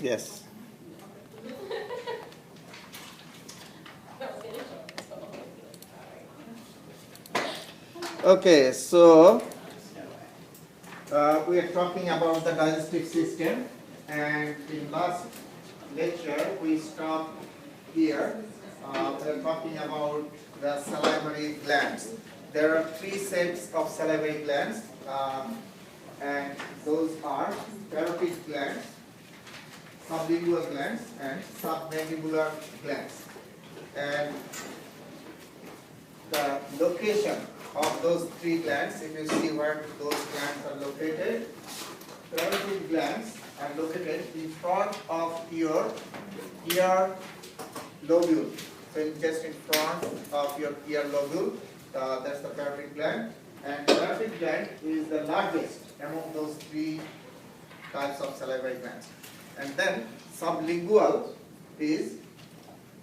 Yes. Okay, so we are talking about the digestive system, and in last lecture we stopped here. We are talking about the salivary glands. There are three sets of salivary glands, and those are parotid glands, sublingual glands, and submandibular glands. And the location of those three glands, if you see where those glands are located, parotid glands are located in front of your ear lobule. So just in front of your ear lobule, that's the parotid gland. And parotid gland is the largest among those three types of salivary glands. And then sublingual is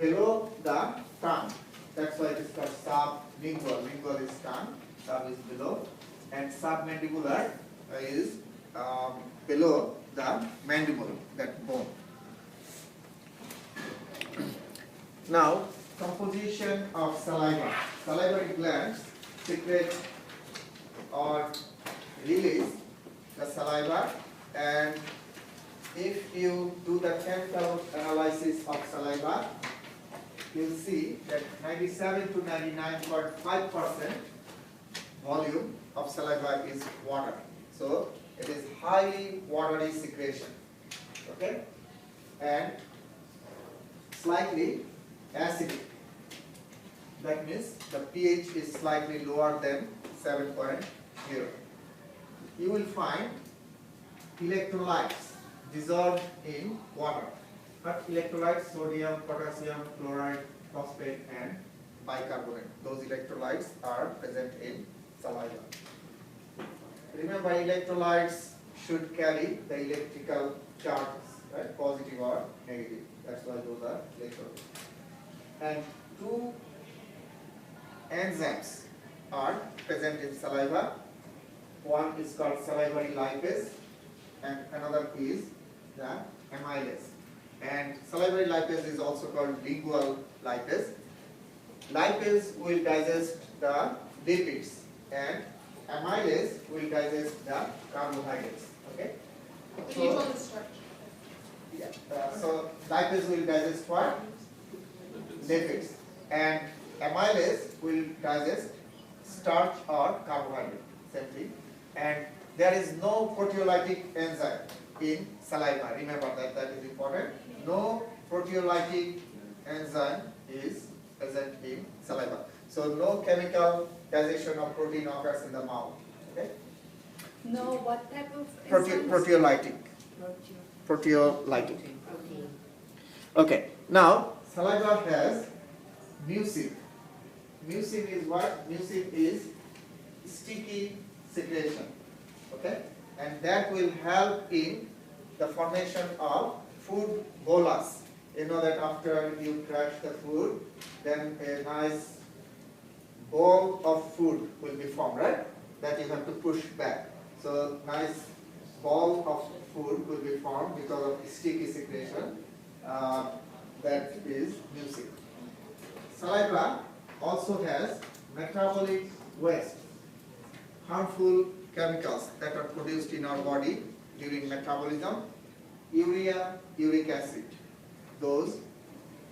below the tongue. That's why it is called sublingual. Lingual is tongue, sub is below, and submandibular is below the mandible, that bone. Now, composition of saliva. Salivary glands secrete or release the saliva, and if you do the chemical analysis of saliva, you'll see that 97 to 99.5% volume of saliva is water. So it is highly watery secretion. Okay? And slightly acidic. That means the pH is slightly lower than 7.0. You will find electrolytes dissolved in water. But electrolytes, sodium, potassium, chloride, phosphate, and bicarbonate. Those electrolytes are present in saliva. Remember, electrolytes should carry the electrical charges, right? Positive or negative. That's why those are electrolytes. And two enzymes are present in saliva. One is called salivary lipase, and another is the amylase. And salivary lipase is also called lingual lipase. Lipase will digest the lipids, and amylase will digest the carbohydrates. Okay. So lipase will digest what? Lipids, and amylase will digest starch or carbohydrate. Same thing. And there is no proteolytic enzyme in saliva. Remember that is important. No proteolytic enzyme is present in saliva. So no chemical digestion of protein occurs in the mouth. Okay? No, what type of proteolytic. Proteolytic. Okay. Now saliva has mucin. Mucin is what? Mucin is sticky secretion. Okay? And that will help in the formation of food bolus. You know that after you crush the food, then a nice bowl of food will be formed, right? That you have to push back. So nice ball of food will be formed because of sticky secretion. That is mucin. Saliva also has metabolic waste, harmful chemicals that are produced in our body during metabolism. Urea, uric acid, those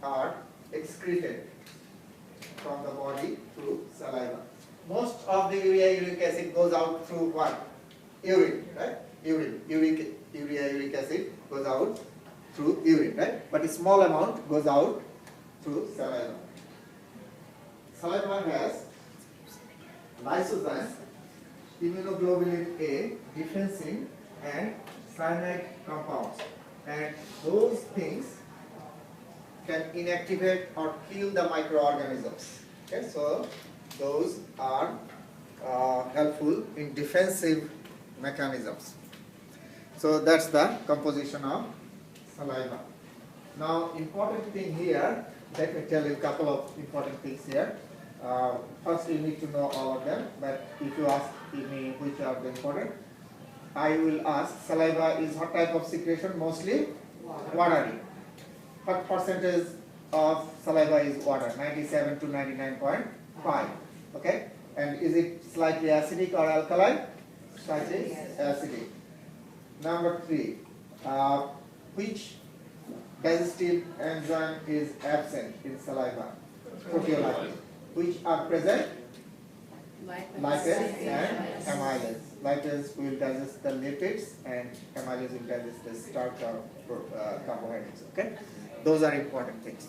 are excreted from the body through saliva. Most of the urea, uric acid goes out through what? Urine, right? Urine, urea, uric acid goes out through urine, right? But a small amount goes out through saliva. Saliva has lysozyme, immunoglobulin A, defensin, and cyanide compounds, and those things can inactivate or kill the microorganisms. Okay, so those are helpful in defensive mechanisms. So that's the composition of saliva. Now, important thing here, let me tell you a couple of important things here. First, you need to know all of them, but if you ask me which are the important, I will ask, saliva is what type of secretion? Mostly watery. What percentage of saliva is water? 97 to 99.5. Okay? And is it slightly acidic or alkaline? Slightly acidic. Number 3, which digestive enzyme is absent in saliva? Proteolysis. Which are present? Lipase and amylase. Lipase will digest the lipids and amylase will digest the starch or carbohydrates. Okay? Those are important things.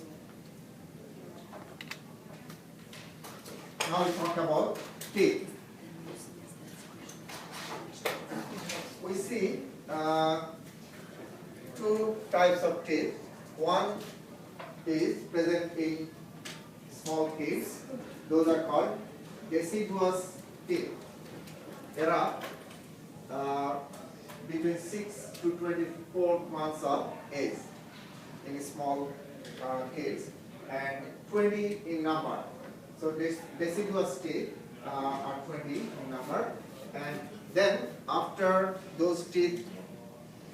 Now we talk about teeth. We see two types of teeth. One is present in small kids. Those are called deciduous teeth. There are between 6 to 24 months of age in small kids and 20 in number. So this deciduous teeth are 20 in number, and then after those teeth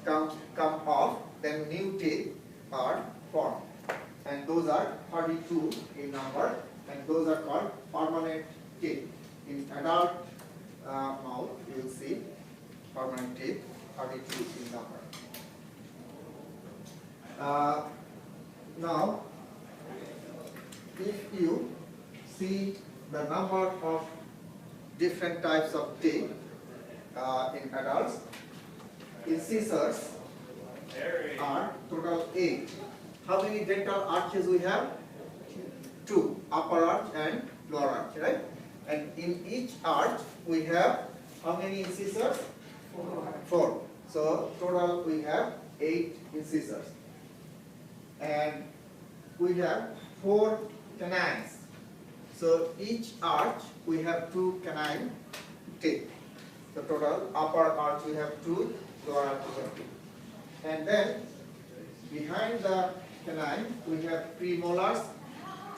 come off, then new teeth are formed, and those are 32 in number, and those are called permanent teeth. In adult mouth, you will see permanent teeth 32 in number. Now, if you see the number of different types of teeth in adults, incisors are total 8. How many dental arches we have? 2, upper arch and lower arch, right? And in each arch we have how many incisors? 4. So total we have 8 incisors. And we have 4 canines. So each arch we have 2 canine teeth. So total upper arch we have 2, lower arch we have 2. And then behind the canine we have premolars,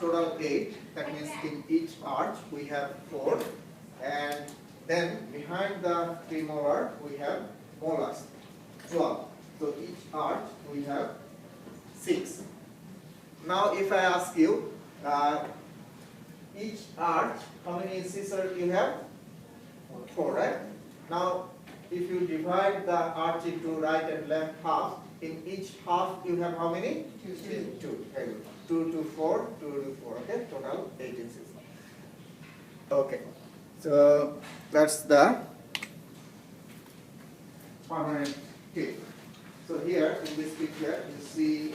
total 8. That means in each arch we have 4. And then behind the premolar we have molars, 12. So each arch we have 6. Now if I ask you, each arch, how many incisors you have? 4, right? Now if you divide the arch into right and left half, in each half you have how many? 2. Very good. 2 to 4, 2 to 4, okay? Total 8 incisors. Okay. So that's the permanent teeth. So here in this picture you see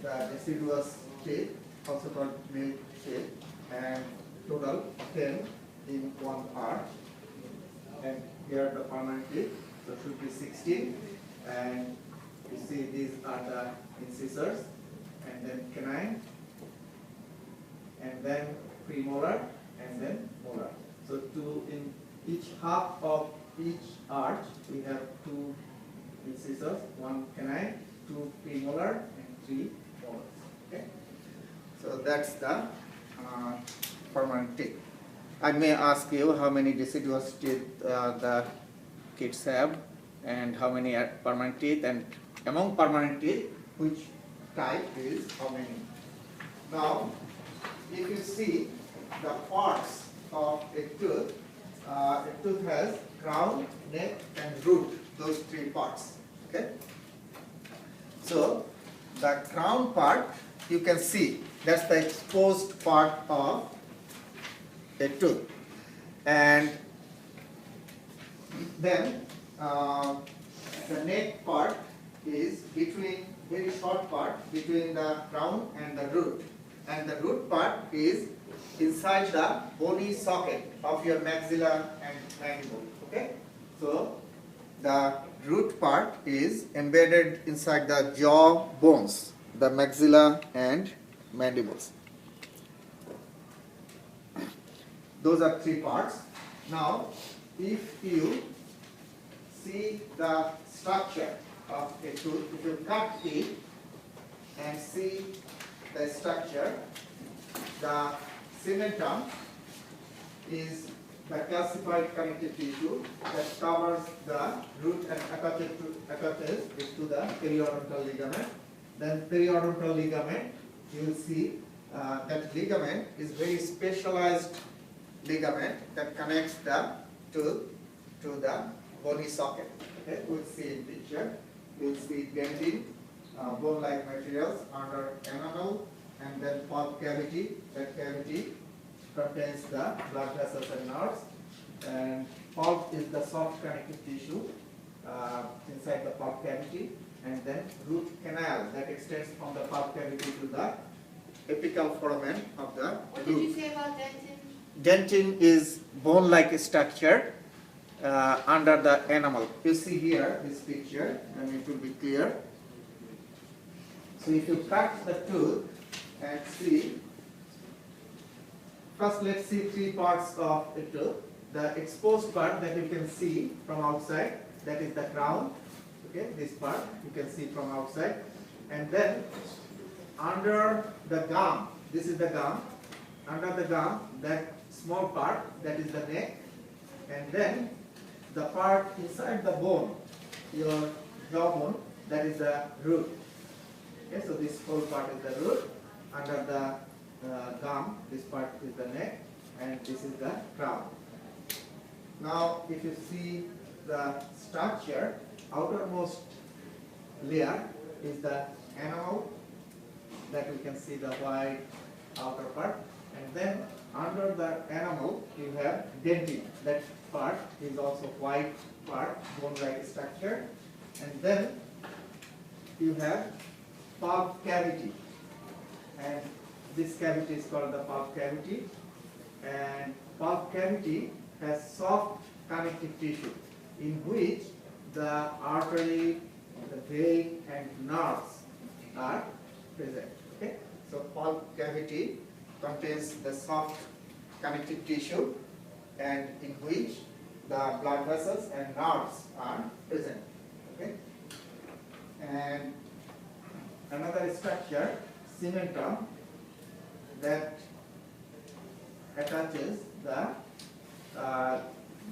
the deciduous teeth, also called milk teeth, and total 10 in one arch. And here the permanent teeth, so should be 16. And you see these are the incisors, and then canine, and then premolar, and then molar. So 2 in each half of each arch we have 2 incisors, 1 canine, 2 premolar, and 3 molars. Okay. So that's the permanent teeth. I may ask you how many deciduous teeth the kids have, and how many are permanent teeth, and among permanent teeth, which type is how many. Now, if you see the parts of a tooth has crown, neck, and root, those 3 parts. Okay. So the crown part you can see, that's the exposed part of a tooth, and then the neck part is between, very short part between the crown and the root, and the root part is inside the bony socket of your maxilla and mandible. Okay, so the root part is embedded inside the jaw bones, the maxilla and mandibles. those are three parts. Now, if you see the structure of a tooth, if you cut it and see the structure, the cementum is the calcified connective tissue that covers the root and attaches it to the periodontal ligament. Then periodontal ligament, you will see that ligament is very specialized ligament that connects the tooth to the bony socket. Okay, we'll see in picture. We'll see dentin, bone-like materials under enamel, and then pulp cavity. That cavity contains the blood vessels and nerves, and pulp is the soft connective tissue inside the pulp cavity, and then root canal that extends from the pulp cavity to the apical foramen of the What root. did you say about dentin? Dentin is bone-like structure under the enamel. You see here this picture, and it will be clear. So if you cut the tooth and see, first let's see three parts of the tooth. The exposed part that you can see from outside, that is the crown. Okay, this part you can see from outside, and then under the gum, this is the gum. Under the gum, that small part, that is the neck, and then the part inside the bone, your jawbone, that is the root. Okay, so this whole part is the root. Under the gum, this part is the neck, and this is the crown. Now, if you see the structure, outermost layer is the enamel, that we can see the white outer part, and then under the enamel you have dentin. That part is also white part, bone-like structure, and then you have pulp cavity, and this cavity is called the pulp cavity, and pulp cavity has soft connective tissue in which the artery, the vein, and nerves are present. Okay? So pulp cavity contains the soft connective tissue, and in which the blood vessels and nerves are present. Okay? And another structure, cementum, that attaches the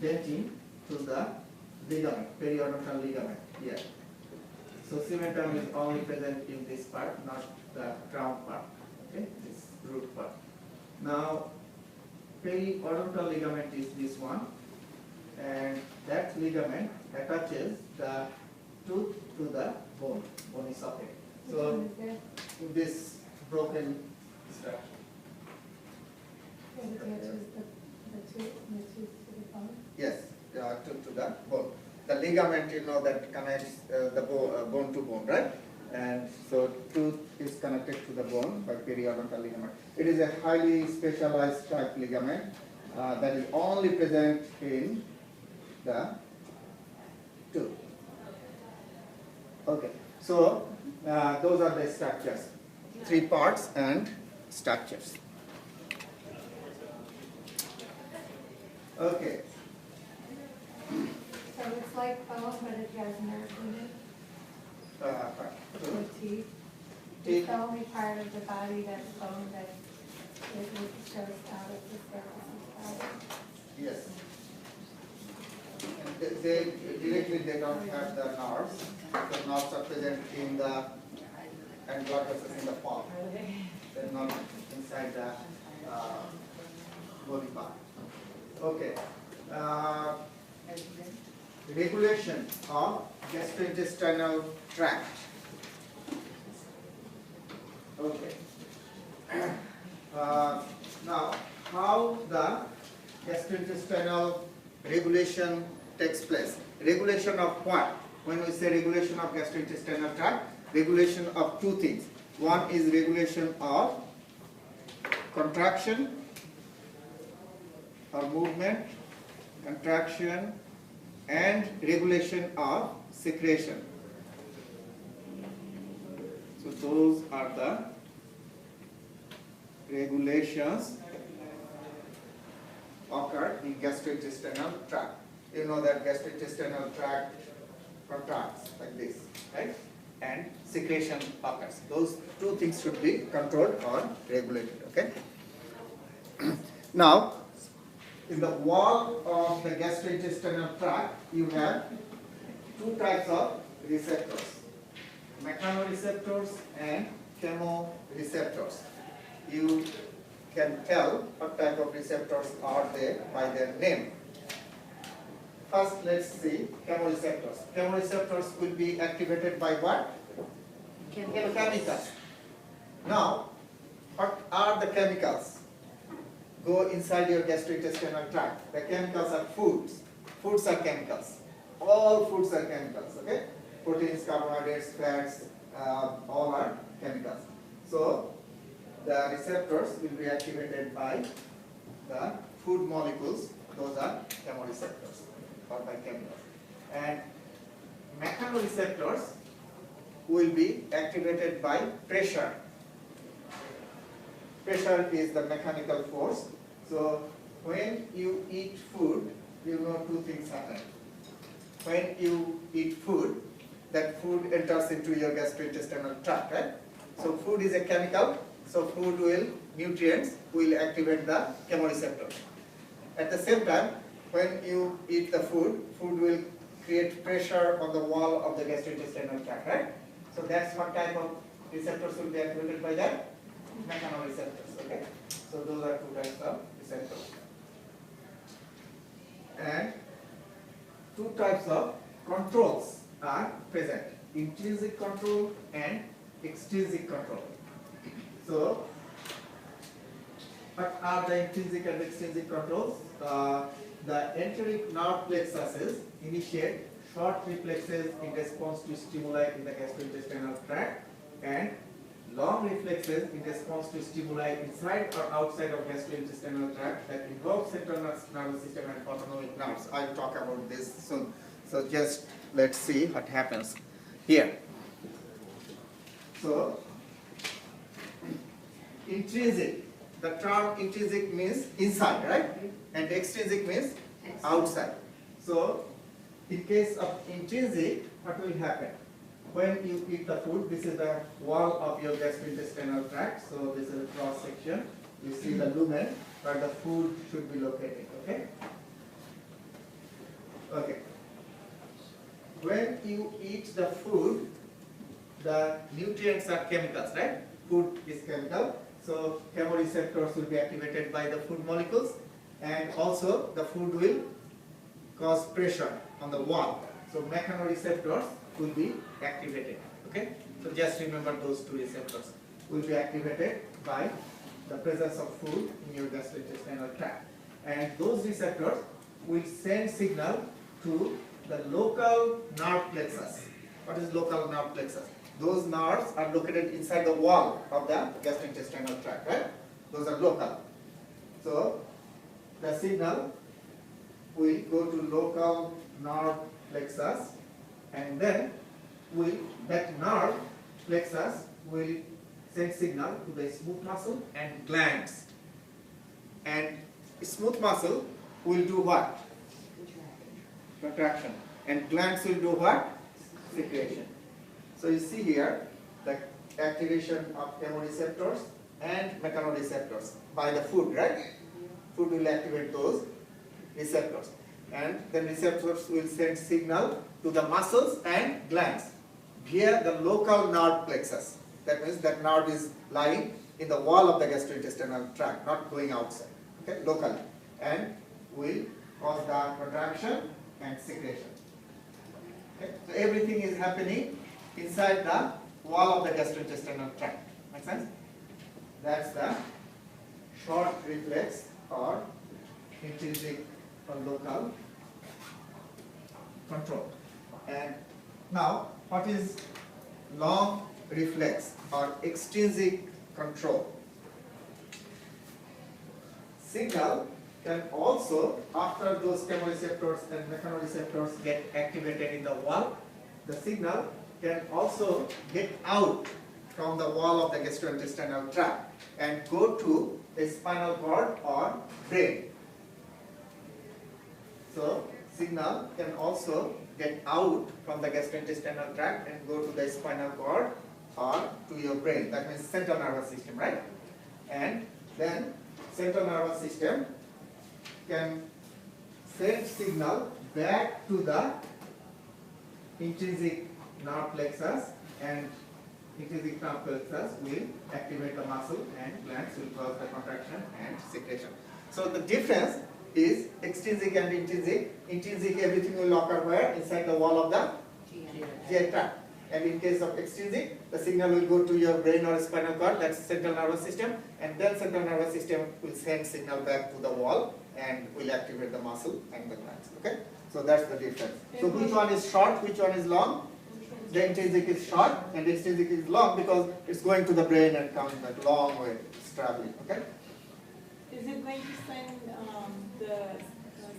dentin to the ligament, periodontal ligament here. So cementum is only present in this part, not the crown part, okay, this root part. Now, periodontal ligament is this one, and that ligament attaches the tooth to the bone, bony socket. Which So, one is there? this broken structure. Does it attaches the tooth to the bone? Yes, to the bone. The ligament, you know, that connects the bone to bone, right? And so tooth is connected to the bone by periodontal ligament. It is a highly specialized type ligament that is only present in the tooth. Okay, so those are the structures, three parts and structures. Okay. So it's like bone, but it has nerve in it, the teeth. It's the only part of the body that's bone that it shows out of the surface of the body. Yes. And they directly they don't have the nerves. The nerves are present in the and blood vessels in the palm. They're not inside the body part. Okay. Regulation of gastrointestinal tract. Okay. Now, how the gastrointestinal regulation takes place? Regulation of what? When we say regulation of gastrointestinal tract, regulation of two things. One is regulation of contraction or movement, contraction, and regulation of secretion. So those are the regulations occur in gastrointestinal tract. You know that gastrointestinal tract contracts like this, right? And secretion occurs. Those two things should be controlled or regulated, okay? Now, in the wall of the gastrointestinal tract, you have two types of receptors, mechanoreceptors and chemoreceptors. You can tell what type of receptors are there by their name. First, let's see chemoreceptors. Chemoreceptors will be activated by what? Chemicals. Now, what are the chemicals? Go inside your gastrointestinal tract. The chemicals are foods. Foods are chemicals. All foods are chemicals, okay? Proteins, carbohydrates, fats, all are chemicals. So, the receptors will be activated by the food molecules. Those are chemoreceptors or by chemicals. And mechanoreceptors will be activated by pressure. Pressure is the mechanical force. So when you eat food, you know two things happen. When you eat food, that food enters into your gastrointestinal tract, right? So food is a chemical, so nutrients will activate the chemoreceptors. At the same time, when you eat the food, food will create pressure on the wall of the gastrointestinal tract, right? So that's what type of receptors will be activated by that? Mechanoreceptors, okay? So those are two types of receptors. And two types of controls are present, intrinsic control and extrinsic control. So, what are the intrinsic and extrinsic controls? The enteric nerve plexuses initiate short reflexes in response to stimuli in the gastrointestinal tract and long reflexes in response to stimuli inside or outside of gastrointestinal tract that involve central nervous system and autonomic nerves. I'll talk about this soon. So just let's see what happens here. So intrinsic, the term intrinsic means inside, right? And extrinsic means outside. So in case of intrinsic, what will happen? When you eat the food, this is the wall of your gastrointestinal tract. So this is a cross section. You see the lumen where the food should be located. Okay. Okay. When you eat the food, the nutrients are chemicals, right? Food is chemical. So chemoreceptors will be activated by the food molecules, and also the food will cause pressure on the wall. So mechanoreceptors will be activated. Okay? So just remember those two receptors will be activated by the presence of food in your gastrointestinal tract. And those receptors will send signal to the local nerve plexus. What is local nerve plexus? Those nerves are located inside the wall of the gastrointestinal tract, right? Those are local. So the signal will go to local nerve plexus, and then that nerve plexus will send signal to the smooth muscle and glands. And smooth muscle will do what? Contraction. And glands will do what? Secretion. So you see here the activation of chemoreceptors and mechanoreceptors by the food, right? Food will activate those receptors. And then receptors will send signal to the muscles and glands via the local nerve plexus. That means that nerve is lying in the wall of the gastrointestinal tract, not going outside, okay, locally, and will cause the contraction and secretion. Okay? So everything is happening inside the wall of the gastrointestinal tract. Make sense? That's the short reflex or intrinsic or local control. And now, what is long reflex or extrinsic control? Signal can also, after those chemoreceptors and mechanoreceptors get activated in the wall, the signal can also get out from the wall of the gastrointestinal tract and go to the spinal cord or brain. So signal can also get out from the gastrointestinal tract and go to the spinal cord or to your brain. That means central nervous system, right? And then central nervous system can send signal back to the intrinsic nerve plexus, and intrinsic nerve plexus will activate the muscle and glands will cause the contraction and secretion. So the difference is extrinsic and intrinsic. Intrinsic, everything will occur where? Inside the wall of the GI tract. And in case of extrinsic, the signal will go to your brain or spinal cord, that's central nervous system, and then central nervous system will send signal back to the wall and will activate the muscle and the glands. Okay? So that's the difference. So which one is short, which one is long? The intrinsic is short and the extrinsic is long because it's going to the brain and coming that long way, it's traveling. Okay? Is it going to send the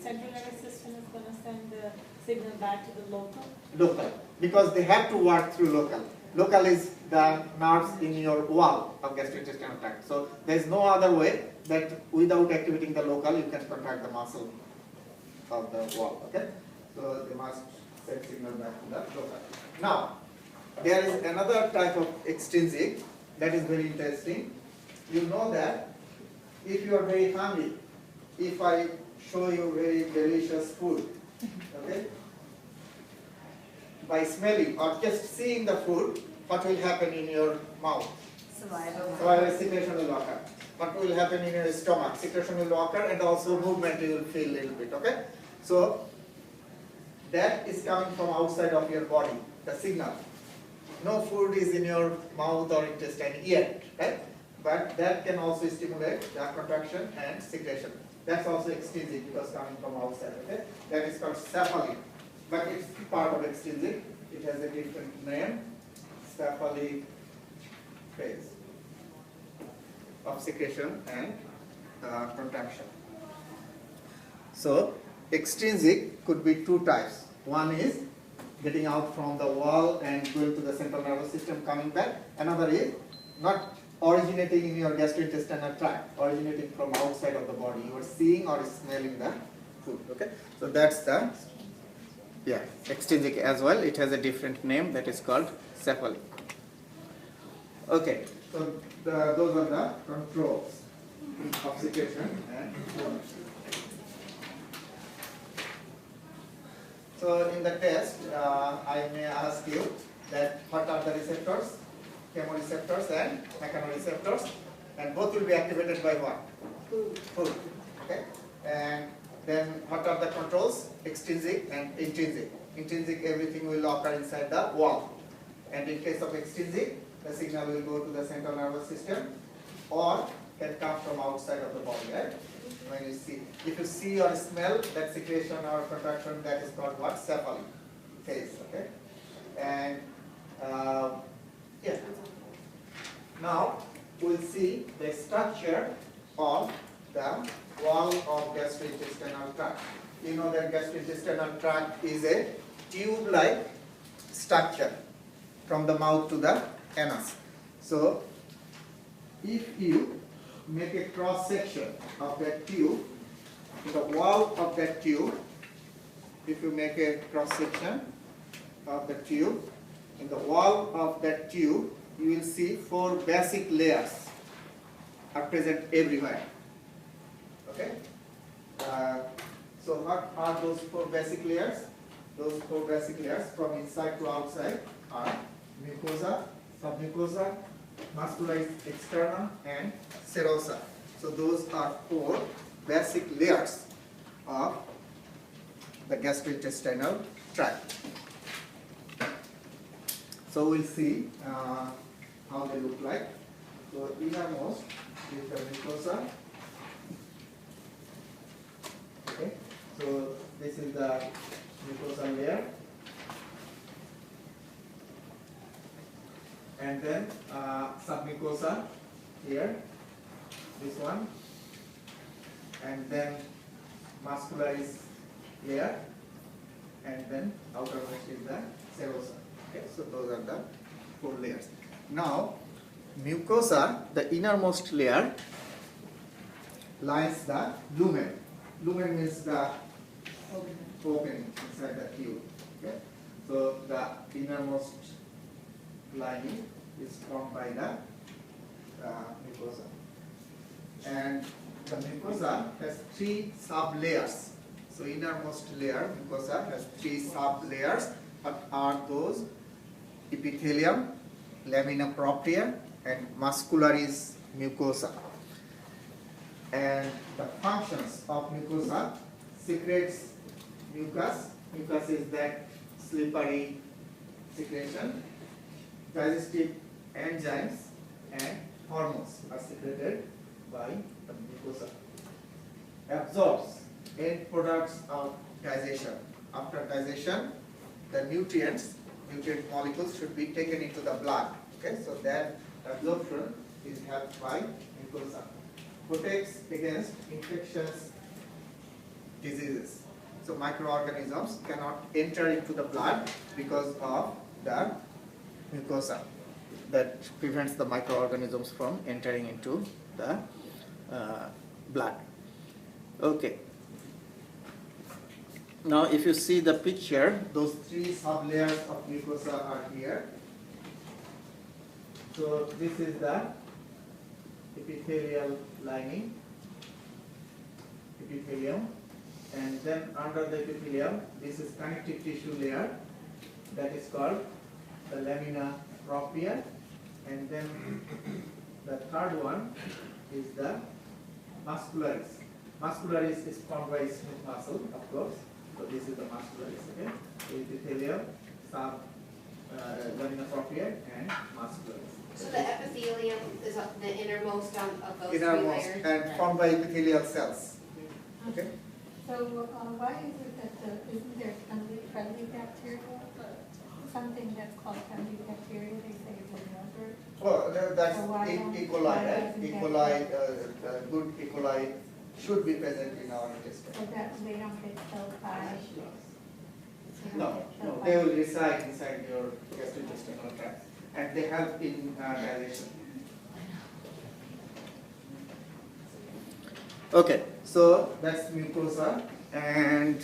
central nervous system is going to send the signal back to the local? Local, because they have to work through local. Local is the nerves in your wall of gastrointestinal tract. So there is no other way that without activating the local you can contract the muscle of the wall. Okay, so they must send signal back to the local. Now there is another type of extrinsic that is very interesting. You know that if you are very hungry, if I show you very delicious food, okay, by smelling or just seeing the food, what will happen in your mouth? Saliva secretion will occur. What will happen in your stomach? Secretion will occur, and also movement you will feel a little bit. Okay, so that is coming from outside of your body, the signal. No food is in your mouth or intestine yet, right? But that can also stimulate the contraction and secretion. That's also extrinsic because coming from outside. Okay, that is called cephalic, but it's part of extrinsic. It has a different name, cephalic phase of secretion and contraction. So extrinsic could be two types. One is getting out from the wall and going to the central nervous system, coming back. Another is not originating in your gastrointestinal tract, originating from outside of the body. You are seeing or smelling the food. Okay, so that's the extrinsic as well. It has a different name that is called cephalic. Okay, so those are the controls of secretion and formation. So in the test, I may ask you that what are the receptors? Chemoreceptors and mechanoreceptors, and both will be activated by what? Food. Okay, and then what are the controls? Extrinsic and intrinsic. Intrinsic, everything will occur inside the wall, and in case of extrinsic, the signal will go to the central nervous system or can come from outside of the body, right? When you see, if you see or smell that secretion or contraction, that is called what? Cephalic phase. Okay, and now we'll see the structure of the wall of gastrointestinal tract. You know that gastrointestinal tract is a tube-like structure from the mouth to the anus. So if you make a cross section of that tube, the wall of that tube, if you make a cross section of the tube, in the wall of that tube, you will see 4 basic layers are present everywhere. Okay? So what are those 4 basic layers? Those 4 basic layers from inside to outside are mucosa, submucosa, muscularis externa, and serosa. So those are 4 basic layers of the gastrointestinal tract. So we'll see how they look like. So innermost is the mucosa. Okay, so this is the mucosa layer, and then submucosa here, this one, and then muscularis layer, and then outermost is the serosa. Okay, so those are the 4 layers. Now, mucosa, the innermost layer, lies the lumen. Lumen means the opening inside the tube. Okay, so the innermost lining is formed by the mucosa, and the mucosa has 3 sub-layers. So innermost layer mucosa has 3 sub-layers. What are those? Epithelium, lamina propria, and muscularis mucosa. And the functions of mucosa: secretes mucus. Mucus is that slippery secretion. Digestive enzymes and hormones are secreted by the mucosa. Absorbs end products of digestion. After digestion, the nutrient molecules should be taken into the blood. Okay, so that absorption is helped by mucosa. Protects against infectious diseases. So microorganisms cannot enter into the blood because of the mucosa. That prevents the microorganisms from entering into the blood. Okay. Now if you see the picture, those 3 sub-layers of mucosa are here. So this is the epithelial lining, epithelium, and then under the epithelium, this is connective tissue layer that is called the lamina propria, and then the third one is the muscularis. Muscularis is formed by smooth muscle, of course. So this is the muscularis, okay? So epithelium, lamina propria, and muscularis. So the epithelium is the innermost of those Innermost 3 layers? and formed by epithelial cells. Okay? So why is it that isn't there friendly bacteria? Something that's called friendly bacteria, they say is in yogurt. Oh, that's So why E. don't- coli, why right? doesn't E. that- coli, good E. coli should be present in our intestine. So that they don't get killed by. No, they will reside inside your gastrointestinal tract, and they help in digestion. Okay, so that's mucosa, and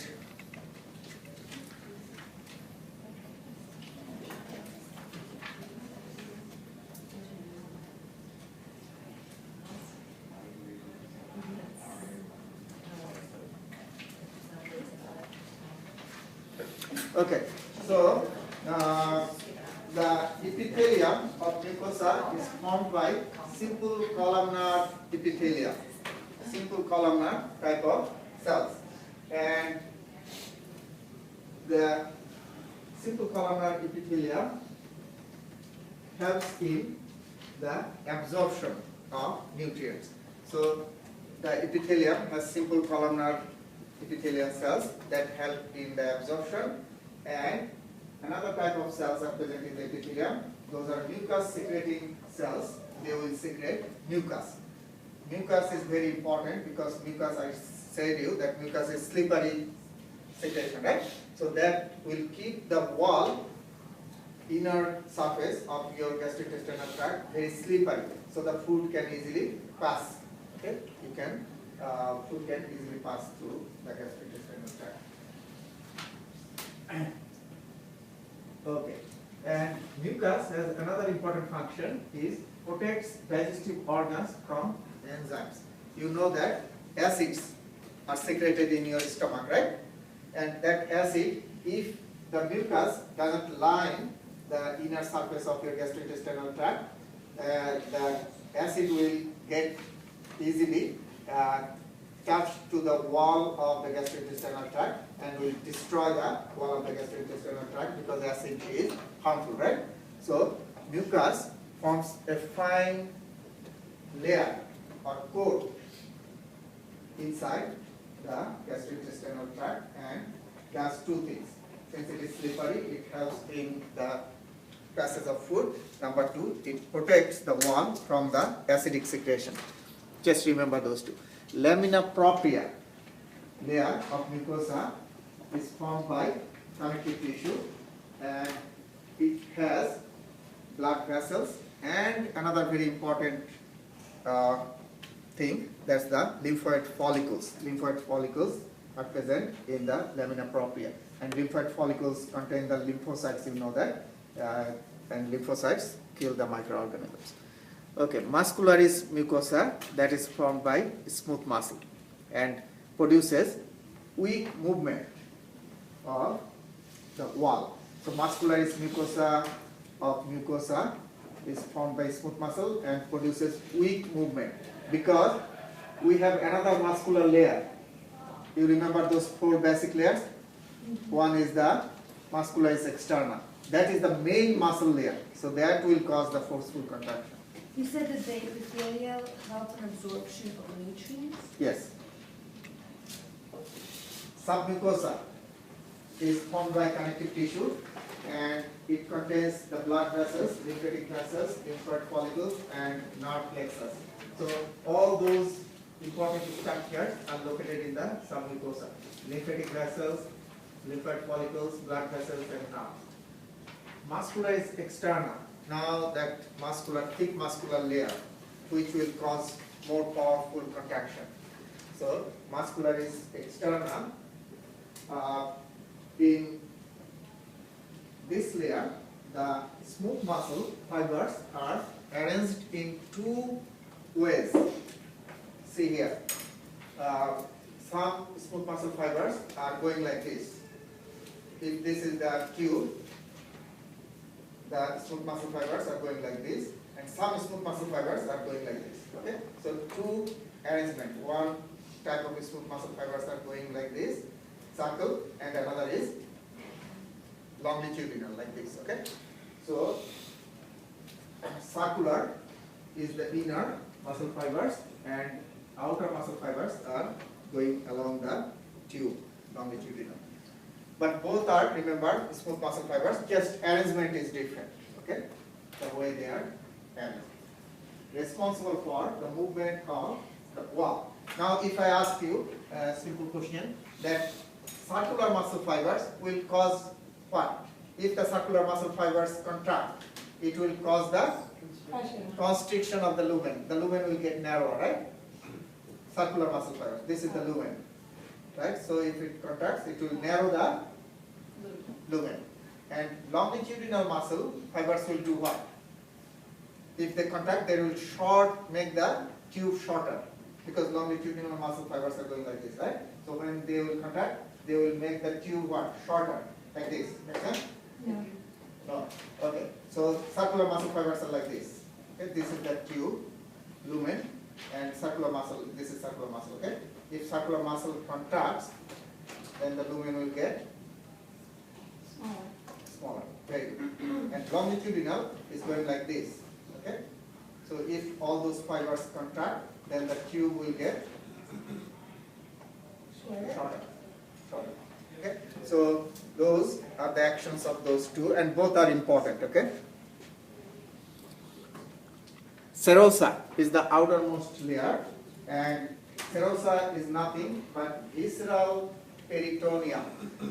okay, so the epithelium of mucosa is formed by simple columnar epithelium, simple columnar type of cells, and the simple columnar epithelium helps in the absorption of nutrients. So the epithelium has simple columnar epithelial cells that help in the absorption, and another type of cells are present in the epithelium. Those are mucus secreting cells. They will secrete mucus. Mucus is very important because mucus, I said you that mucus is slippery secretion, right? So that will keep the wall, inner surface of your gastrointestinal tract very slippery, so the food can easily pass. Okay, food can easily pass through the gastrointestinal tract. Okay, and mucus has another important function, is protects digestive organs from enzymes. You know that acids are secreted in your stomach, right? And that acid, if the mucus doesn't line the inner surface of your gastrointestinal tract, the acid will get easily attached to the wall of the gastrointestinal tract and will destroy the wall of the gastrointestinal tract because acid is harmful, right? So mucus forms a fine layer or coat inside the gastrointestinal tract and does 2 things. Since it is slippery, it helps in the passage of food. Number 2, it protects the wall from the acidic secretion. Just remember those 2. Lamina propria layer of mucosa is formed by connective tissue, and it has blood vessels and another very important thing, that's the lymphoid follicles. Lymphoid follicles are present in the lamina propria. And lymphoid follicles contain the lymphocytes, you know that, and lymphocytes kill the microorganisms. Okay, muscularis mucosa, that is formed by smooth muscle and produces weak movement of the wall. So muscularis mucosa of mucosa is formed by smooth muscle and produces weak movement because we have another muscular layer. You remember those 4 basic layers? One is the muscularis externa. That is the main muscle layer. So that will cause the forceful contraction. You said that the epithelial help in absorption of nutrients? Yes. Submucosa is formed by connective tissue and it contains the blood vessels, lymphatic vessels, lymphoid follicles and nerve plexus. So all those important structures are located in the submucosa. Lymphatic vessels, lymphoid follicles, blood vessels and nerves. Muscularis externa, now that thick muscular layer which will cause more powerful contraction. So muscularis externa, in this layer, the smooth muscle fibers are arranged in 2 ways. See here, some smooth muscle fibers are going like this. If this is the tube, the smooth muscle fibers are going like this, and some smooth muscle fibers are going like this. Okay, so 2 arrangement. One type of smooth muscle fibers are going like this, circle, and another is longitudinal like this. Okay, so circular is the inner muscle fibers and outer muscle fibers are going along the tube, longitudinal. But both are, remember, smooth muscle fibers, just arrangement is different, okay? The way they are arranged. Responsible for the movement of the wall. Now if I ask you a simple question, that circular muscle fibers will cause what? If the circular muscle fibers contract, it will cause the Pressure. constriction of the lumen. The lumen will get narrower, right? Circular muscle fibers. This is the lumen, right? So if it contracts, it will narrow the lumen. And longitudinal muscle fibers will do what? If they contract, they will make the tube shorter because longitudinal muscle fibers are going like this, right? So when they will contract, they will make the tube what? Shorter, like this. Make sense? Yeah. No. Okay. So circular muscle fibers are like this. Okay. This is the tube, lumen, and circular muscle. This is circular muscle. Okay. If circular muscle contracts, then the lumen will get smaller. Very good. And longitudinal is going like this. Okay. So if all those fibers contract, then the tube will get shorter. Okay. So those are the actions of those 2, and both are important. Okay. Serosa is the outermost layer, and serosa is nothing but visceral peritoneum.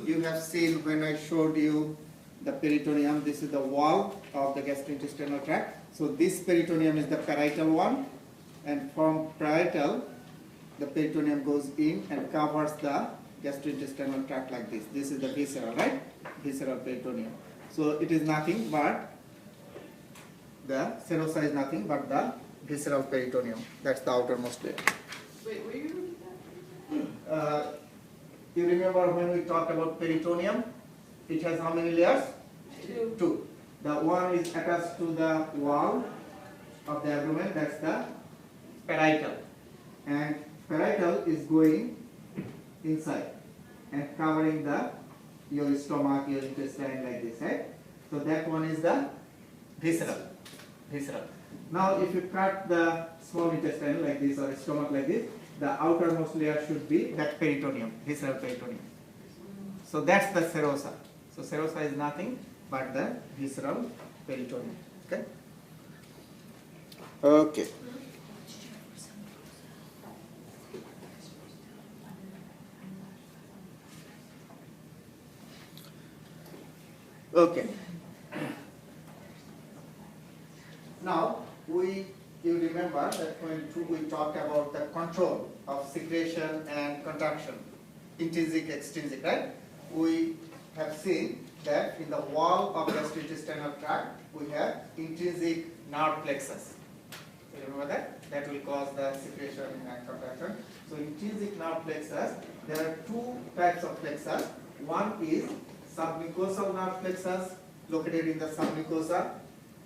You have seen when I showed you the peritoneum, this is the wall of the gastrointestinal tract. So this peritoneum is the parietal one, and from parietal, the peritoneum goes in and covers the gastrointestinal tract like this. This is the visceral, right? Visceral peritoneum. So it is nothing but the serosa is nothing but the visceral peritoneum. That's the outermost layer. Wait, where you looking at? You remember when we talked about peritoneum? It has how many layers? 2. 2. The one is attached to the wall of the abdomen, that's the parietal. And parietal is going inside and covering your stomach, your intestine like this, right? So that one is the visceral. Now if you cut the small intestine like this or stomach like this, the outermost layer should be that peritoneum, visceral peritoneum. So that's the serosa. So serosa is nothing but the visceral peritoneum. Okay? Okay. Okay. Now you remember that when we talked about the control of secretion and contraction. intrinsic, extrinsic, right? We have seen that in the wall of gastrointestinal tract, we have intrinsic nerve plexus. You remember that? That will cause the secretion and contraction. So intrinsic nerve plexus, there are two types of plexus. One is submucosal nerve plexus located in the submucosa,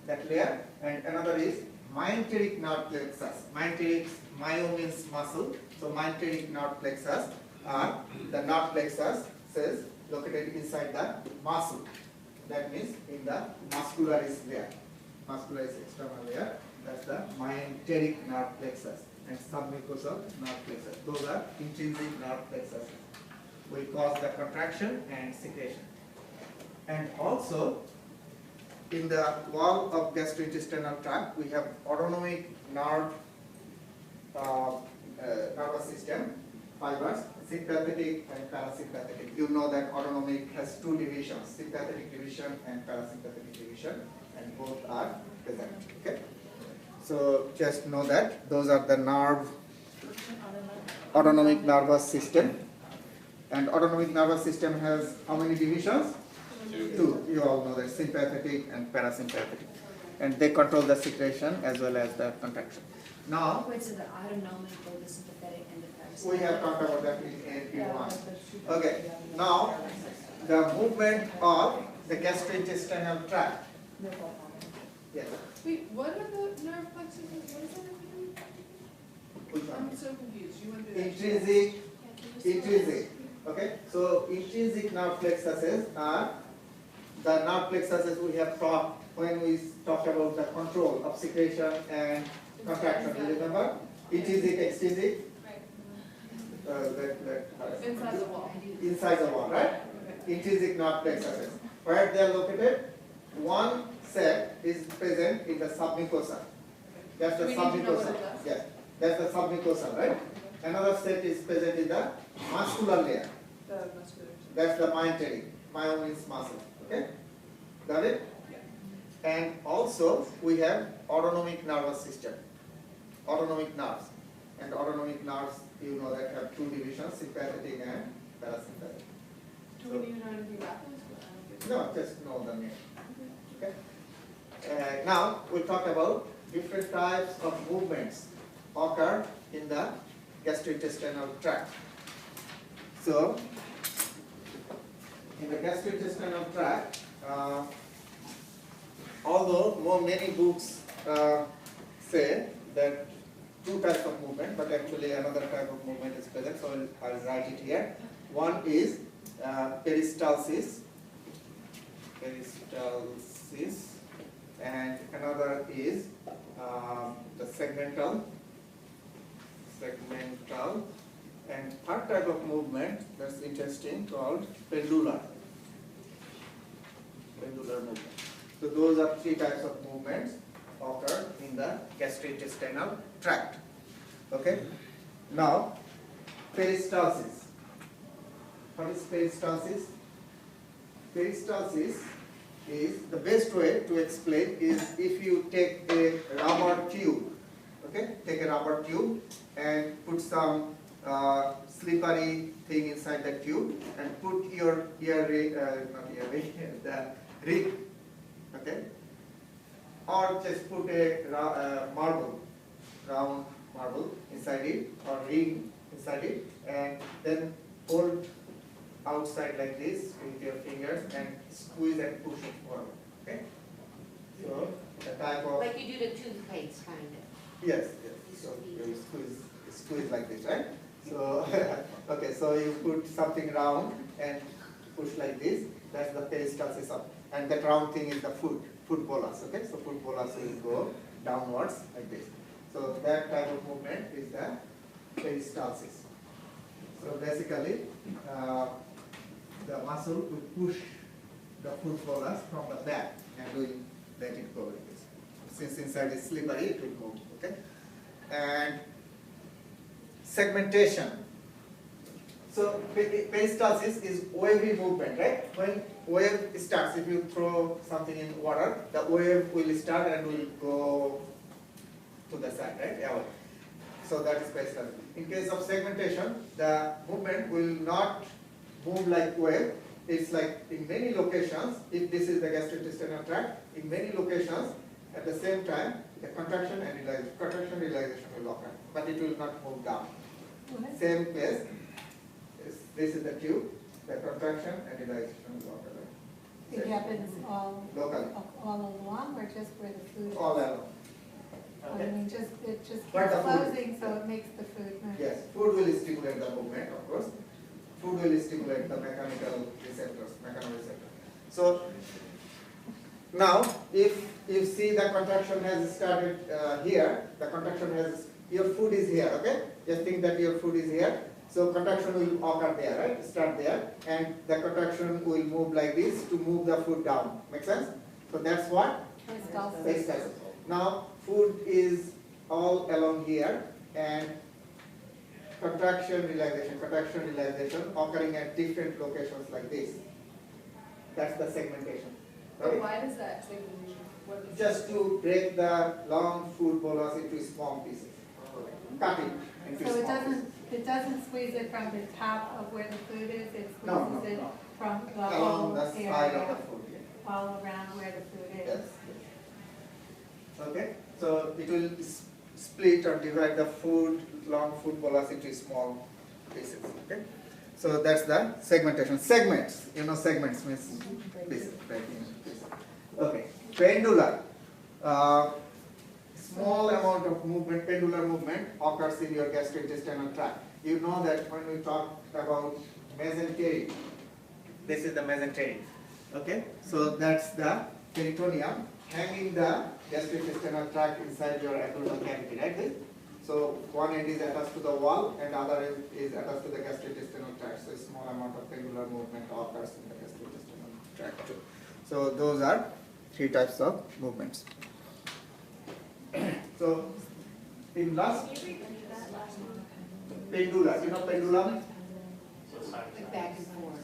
that layer, and another is myenteric nerve plexus. Myo means muscle, so myenteric nerve plexus are the nerve plexus cells located inside the muscle. That means in the muscularis layer. Muscularis external layer, that's the myenteric nerve plexus, and submucosal nerve plexus. Those are intrinsic nerve plexus. Will cause the contraction and secretion. And also, in the wall of gastrointestinal tract, we have autonomic nerve nervous system fibers, sympathetic and parasympathetic. You know that autonomic has two divisions, sympathetic division and parasympathetic division, and both are present. Okay. So just know that those are the autonomic nervous system. And autonomic nervous system has how many divisions? Two. You all know that, sympathetic and parasympathetic. And they control the secretion as well as the contraction. Now, Wait, so the autonomic, the sympathetic, and the parasympathetic? we have talked about that in P1. Okay, now the movement of the gastrointestinal tract. Yes. Wait, what are the nerve plexuses? What is that again? Which one? I'm so confused. You want to do that? Intrinsic. Okay, so intrinsic nerve plexuses are the nerve plexuses we have taught when we talked about the control of secretion and contraction. You remember? Intrinsic, extrinsic. Inside the wall. Inside the wall, right? Intrinsic nerve plexuses. Where they are located? One set is present in the submucosa. That's the Do we need to know what submucosa. it does? Yes, that's the submucosa, right? Another set is present in the muscular layer. The muscular. That's the myenteric. Myo means muscle. Okay? Got it? And also we have autonomic nervous system. Autonomic nerves. And autonomic nerves, you know that have two divisions, sympathetic and parasympathetic. Do we need to know anything about this? No, just know the name. Okay? Now we'll talk about different types of movements occur in the gastrointestinal tract. So, in the gastrointestinal tract, although many books say that two types of movement, but actually another type of movement is present, so I'll write it here. One is peristalsis, and another is the segmental, and third type of movement that's interesting called pendular movement. So those are three types of movements occur in the gastrointestinal tract. Okay. Now, peristalsis. What is peristalsis? Peristalsis is the best way to explain is if you take a rubber tube, okay, take a rubber tube and put some slippery thing inside the tube and put your the ring, okay, or just put a round marble inside it or ring inside it, and then hold outside like this with your fingers and squeeze and push it forward. Okay? So the type of Like you do the toothpaste kind of. yes. So you squeeze like this, right? So okay, so you put something round and push like this. That's the peristalsis of, and that round thing is the foot bolus. Okay, so foot bolus will go downwards like this. So that type of movement is the peristalsis. So basically, the muscle will push the foot bolus from the back and will let it go like this. Since inside is slippery, it will move. Okay, and segmentation. So peristalsis is wavy movement, right? When wave starts, if you throw something in water, the wave will start and will go to the side, right? Yeah. So that is peristaltic. In case of segmentation, the movement will not move like wave. It's like in many locations, if this is the gastrointestinal tract, in many locations at the same time, the contraction and realization will occur, but it will not move down. What? Same place, this is the tube, the contraction and realization will occur. It happens all Locally, along, or just where the food is? all along. I Okay. mean, it just But keeps the food- closing, so it makes the food move. Yes, food will stimulate the movement, of course. Food will stimulate the mechanical receptors, mechanoreceptors. So now, if you see the contraction has started here, the contraction has, your food is here, okay? Just think that your food is here. So contraction will occur there, right? Start there, and the contraction will move like this to move the food down. Make sense? So that's what? Peristalsis. Peristalsis. Now, food is all along here, and contraction, realization occurring at different locations like this. That's the segmentation. But Right? why does that segmentation? What is Just to break the long food bolus into small pieces. Cut it into So small pieces. it doesn't squeeze it from the top of where the food is, it No, squeezes it no. from the Along whole the side of the area, food. Yeah. all around where the food Yes. is. Okay, so it will split or divide the food, long food bolus into small pieces. Okay, so that's the segmentation. Segments, you know, segments means pieces, right? Pieces. Okay, pendular. Small amount of movement, pendular movement occurs in your gastrointestinal tract. You know that when we talk about mesentery, this is the mesentery. Okay, so that's the peritoneum hanging the gastrointestinal tract inside your abdominal cavity, right? So one end is attached to the wall and other end is attached to the gastrointestinal tract. So a small amount of pendular movement occurs in the gastrointestinal tract too. So those are three types of movements. So in last pendulum, you know pendulum? Like back and forth.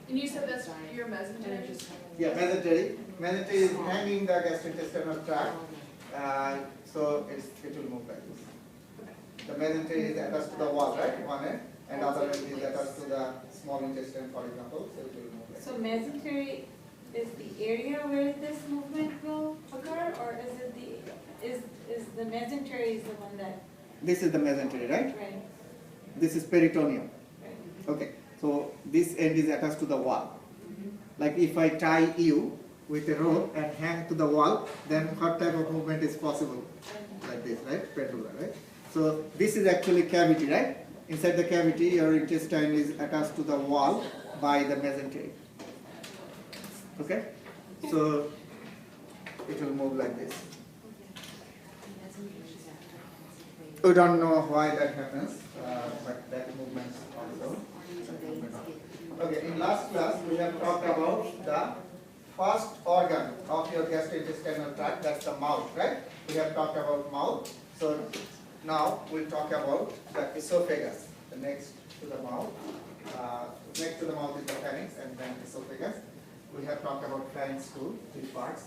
And you said that's your mesentery? Yeah, mesentery. Mesentery is hanging the gastrointestinal tract, so it will move like this. The mesentery is attached to the wall, right? One end, and other end is attached to the small intestine, for example. So it will move like So mesentery is the area where this movement will occur, or is it is the mesentery is the one that, this is the mesentery, right? right, This is peritoneum. right? Okay, so this end is attached to the wall. Like if I tie you with a rope and hang to the wall, then what type of movement is possible? Like this, right? Pendular, right? So this is actually cavity, right? Inside the cavity, your intestine is attached to the wall by the mesentery. Okay? So it will move like this. We don't know why that happens, but that movement also. Okay, in last class we have talked about the first organ of your gastrointestinal tract, that's the mouth, right? We have talked about mouth. So now we'll talk about the esophagus, the next to the mouth. Next to the mouth is the pharynx and then esophagus. We have talked about pharynx too, three parts.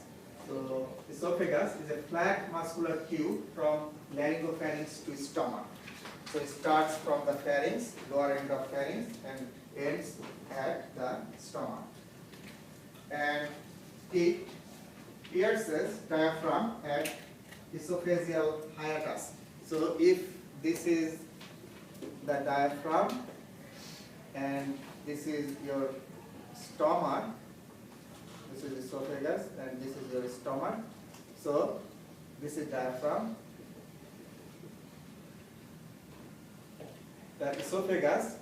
So esophagus is a flat muscular tube from laryngopharynx to stomach. So it starts from the pharynx, lower end of pharynx, and ends at the stomach. And it pierces diaphragm at esophageal hiatus. So if this is the diaphragm and this is your stomach, this is esophagus and this is your stomach. So this is diaphragm. The esophagus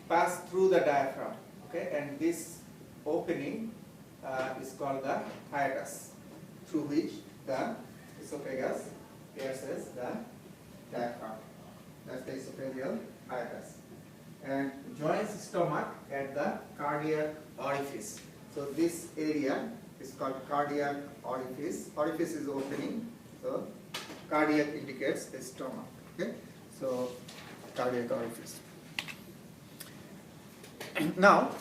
pass through the diaphragm, okay, and this opening is called the hiatus, through which the esophagus pierces the diaphragm. That's the esophageal hiatus, and joins stomach at the cardiac orifice. So this area is called cardiac orifice. Orifice is opening, so cardiac indicates the stomach. Okay, so cardiac orifice. Now,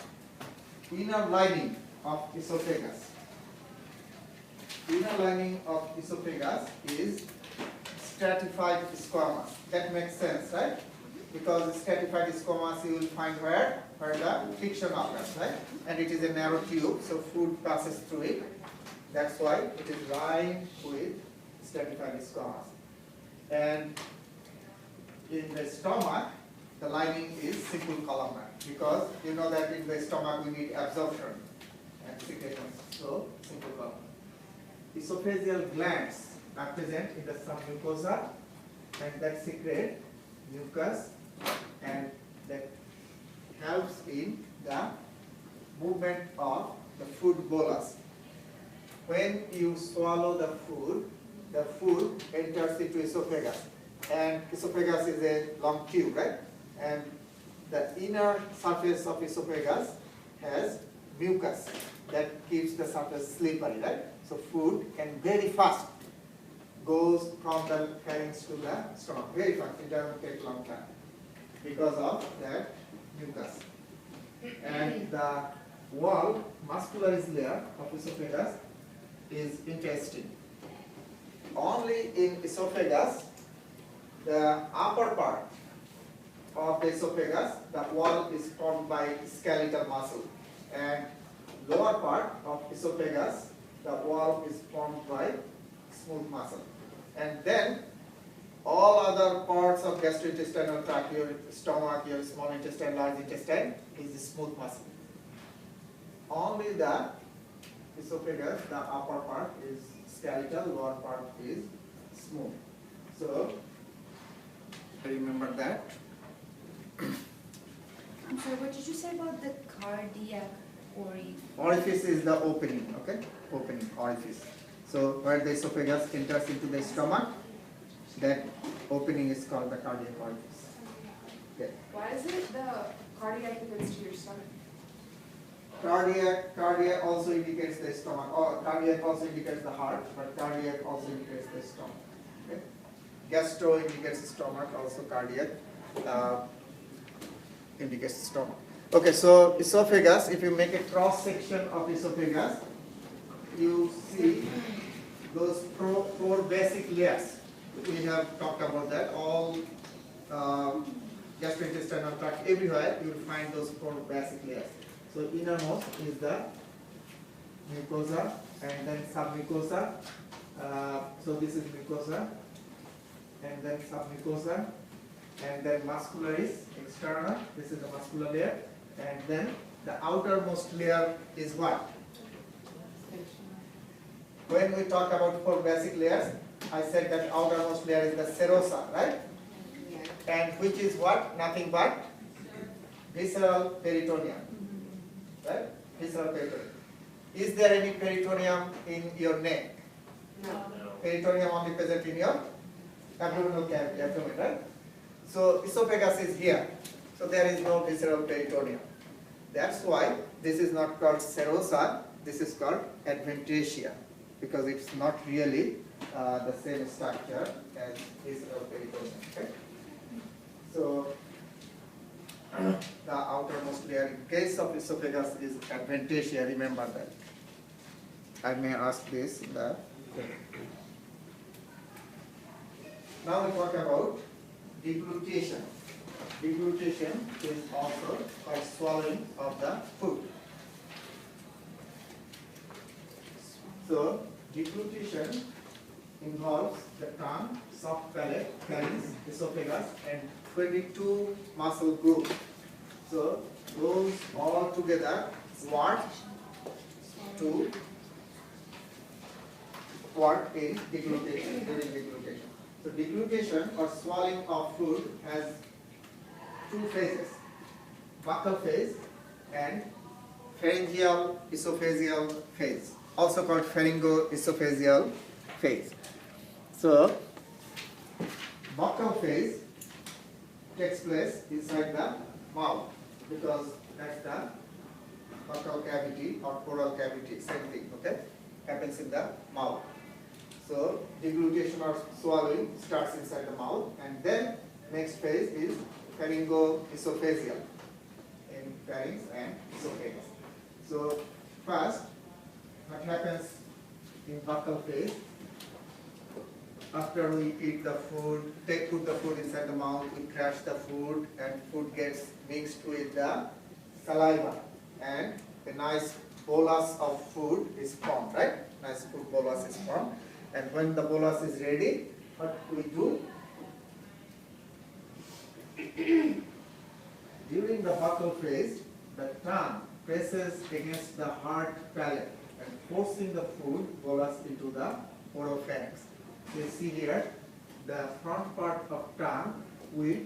inner lining of esophagus. Inner lining of esophagus is stratified squamous. That makes sense, right? Because stratified squamous you will find where? Where the friction occurs, right? And it is a narrow tube, so food passes through it. That's why it is lined with stratified squamous. And in the stomach, the lining is simple columnar, because you know that in the stomach we need absorption and secretion, so simple columnar. Esophageal glands are present in the submucosa, and that secrete mucus, and that helps in the movement of the food bolus. When you swallow the food enters into esophagus, and esophagus is a long tube, right? And the inner surface of esophagus has mucus that keeps the surface slippery, right? So food can very fast goes from the pharynx to the stomach, very fast. It doesn't take long time because of that mucus. And the wall, muscularis layer of esophagus is intestine. Only in esophagus, the upper part of the esophagus, the wall is formed by skeletal muscle, and lower part of esophagus, the wall is formed by smooth muscle. And then all other parts of gastrointestinal tract, your stomach, your small intestine, large intestine, is smooth muscle. Only the esophagus, the upper part is skeletal, lower part is smooth. So remember that. I'm sorry, what did you say about the cardiac orifice? Orifice is the opening, okay? Opening, orifice. So where the esophagus enters into the stomach, that opening is called the cardiac orifice. Okay. Why is it the cardiac events to your stomach? Cardiac also indicates the stomach, or cardiac also indicates the heart, but cardiac also indicates the stomach. Okay? Gastro indicates the stomach, also cardiac indicates the stomach. Okay, so esophagus, if you make a cross section of esophagus, you see those four basic layers. We have talked about that. All gastrointestinal tract, everywhere you will find those four basic layers. So innermost is the mucosa, and then submucosa. So this is mucosa, and then submucosa, and then muscularis externa. This is the muscular layer, and then the outermost layer is what? When we talk about four basic layers, I said that outermost layer is the serosa, right? And which is what? Nothing but visceral peritoneum. Right? Visceral peritoneum. Is there any peritoneum in your neck? No. Peritoneum only present in your abdominal cavity, abdomen, right? So esophagus is here. So there is no visceral peritoneum. That's why this is not called serosa, this is called adventitia, because it's not really the same structure as visceral peritoneum. Okay? So the outermost layer in case of esophagus is adventitia, remember that. I may ask this in the now we talk about deglutition. Deglutition is also by swallowing of the food. So deglutition involves the tongue, soft palate, pharynx, esophagus, and 22 muscle groups. So those all together work in deglutition, during deglutition. So deglutition or swallowing of food has two phases, buccal phase and pharyngeal esophageal phase, also called pharyngoesophageal phase. So buccal phase takes place inside the mouth, because that's the buccal cavity or oral cavity, same thing, okay? Happens in the mouth. So deglutition or swallowing starts inside the mouth, and then next phase is pharyngoesophageal in pharynx and esophagus. So first, what happens in buccal phase? after we eat the food, put the food inside the mouth, we crush the food and food gets mixed with the saliva and a nice bolus of food is formed, right? Nice food bolus is formed. And when the bolus is ready, what we do? During the buccal phase, the tongue presses against the hard palate and forcing the food bolus into the oropharynx. You see here, the front part of tongue will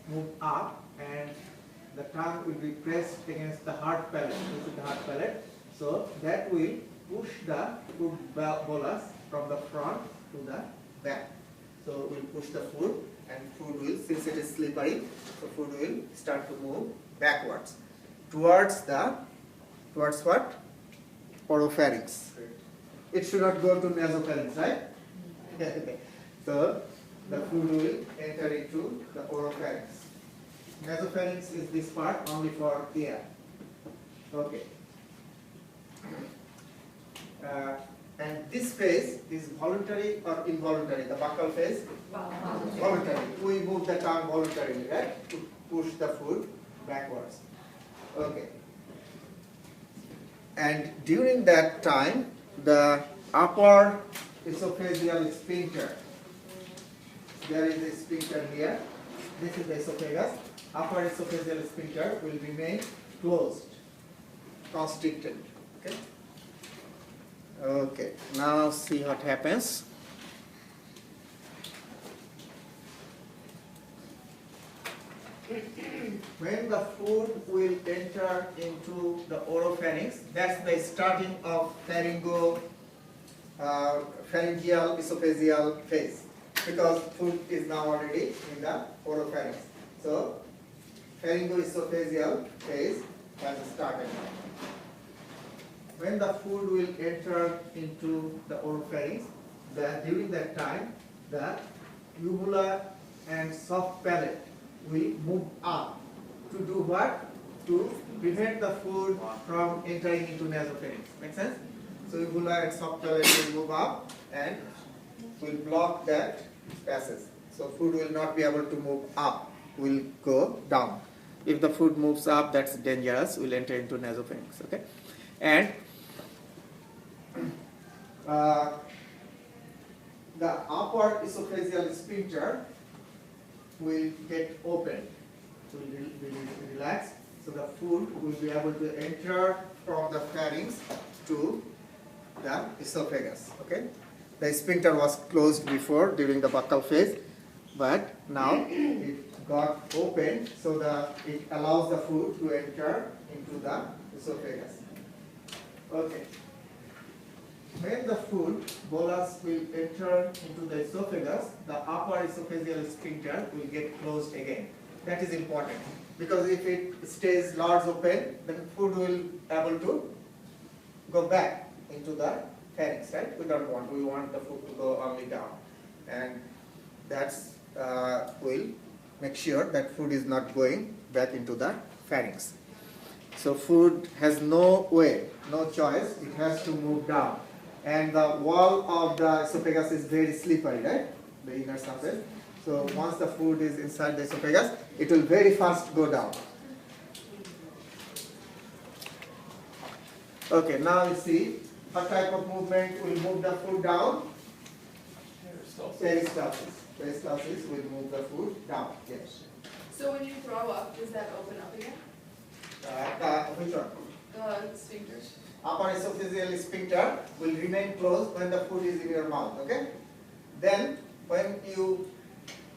move up and the tongue will be pressed against the hard palate. This is the hard palate. So that will push the food bolus from the front to the back. So we'll push the food and food will, since it is slippery, so food will start to move backwards towards what? Oropharynx. It should not go to nasopharynx, right? Okay. So the food will enter into the oropharynx. Nasopharynx is this part only for air. Okay. And this phase is voluntary or involuntary? The buccal phase? Voluntary. We move the tongue voluntarily, right? To push the food backwards. Okay. And during that time, the upper esophageal sphincter, there is a sphincter here. This is the esophagus. Upper esophageal sphincter will remain closed, constricted. Okay. Okay. Now see what happens. When the food will enter into the oropharynx, that's the starting of pharyngeal esophageal phase, because food is now already in the oropharynx. So pharyngoesophageal phase has started. When the food will enter into the oropharynx, during that time, the uvula and soft palate will move up to do what? To prevent the food from entering into nasopharynx. Make sense? So uvula and soft palate will move up and will block that passage. So food will not be able to move up, will go down. If the food moves up, that's dangerous, will enter into nasopharynx. Okay? And the upper esophageal sphincter will get open, so will relax, so the food will be able to enter from the pharynx to the esophagus. Okay, the sphincter was closed before during the buccal phase, but now it got opened, so it allows the food to enter into the esophagus. Okay. When the food bolus will enter into the esophagus, the upper esophageal sphincter will get closed again. That is important, because if it stays large open, then food will able to go back into the pharynx, right? We don't want. We want the food to go only down, and that's will make sure that food is not going back into the pharynx. So food has no way, no choice. It has to move down. And the wall of the esophagus is very slippery, right? The inner surface. So once the food is inside the esophagus, it will very fast go down. Okay, now you see what type of movement will move the food down? Peristalsis. Peristalsis will move the food down. Yes. So when you throw up, does that open up again? Which one? The sphincters. Upper esophageal sphincter will remain closed when the food is in your mouth, okay? Then when you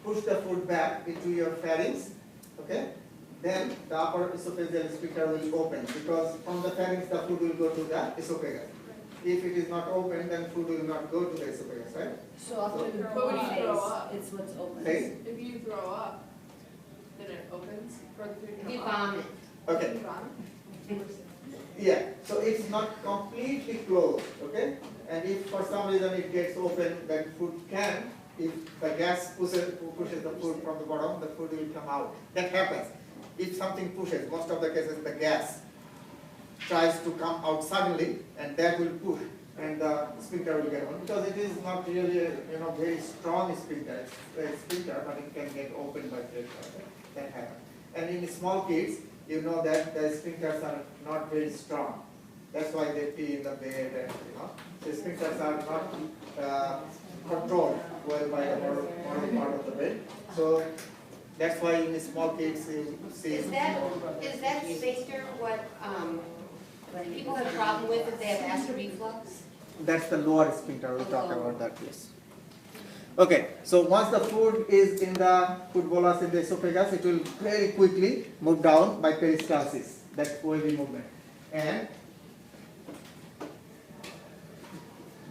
push the food back into your pharynx, okay, then the upper esophageal sphincter will open, because from the pharynx the food will go to the esophagus. If it is not open, then food will not go to the esophagus, right? So after the But when you phase, throw up, it's what's open. Phase? if you throw up, then it opens for the food to If you come out. vomit. Okay. You vomit? Yeah, so it's not completely closed, okay? And if for some reason it gets open, then food can, if the gas pushes the food from the bottom, the food will come out. That happens. If something pushes, most of the cases the gas tries to come out suddenly, and that will push, and the sphincter will get open, because it is not really a, very strong sphincter. It's a sphincter, but it can get opened by pressure. That happens. And in small kids, you know that the sphincters are not very strong. That's why they pee in the bed, and the sphincters are not controlled well by the bottom part of the bed. So that's why in small kids you see. Is that sphincter what, people have problem with if they have acid reflux? That's the lower sphincter. We'll talk about that, yes. Okay, so once the food is in the food bolus in the esophagus, it will very quickly move down by peristalsis, that wavy movement. And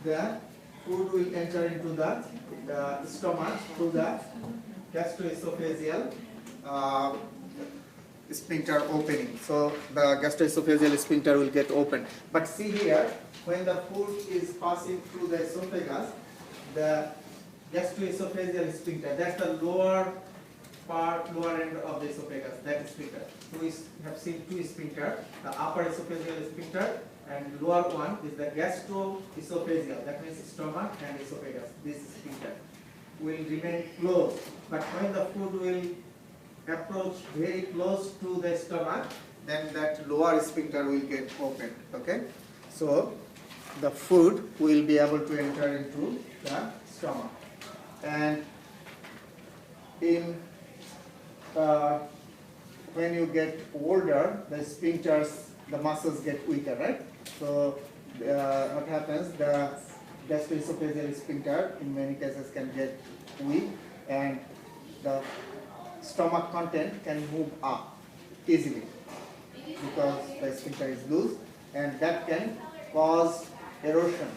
the food will enter into the stomach through the gastroesophageal sphincter opening. So the gastroesophageal sphincter will get open. But see here, when the food is passing through the esophagus, the gastroesophageal sphincter, that's the lower end of the esophagus, that sphincter. So we have seen two sphincter, the upper esophageal sphincter and lower one is the gastroesophageal, that means stomach and esophagus. This sphincter will remain closed, but when the food will approach very close to the stomach, then that lower sphincter will get opened. Okay, so the food will be able to enter into the stomach. And in when you get older, the sphincters, the muscles get weaker, right? So what happens? The gastroesophageal sphincter in many cases can get weak, and the stomach content can move up easily because the sphincter is loose, and that can cause erosion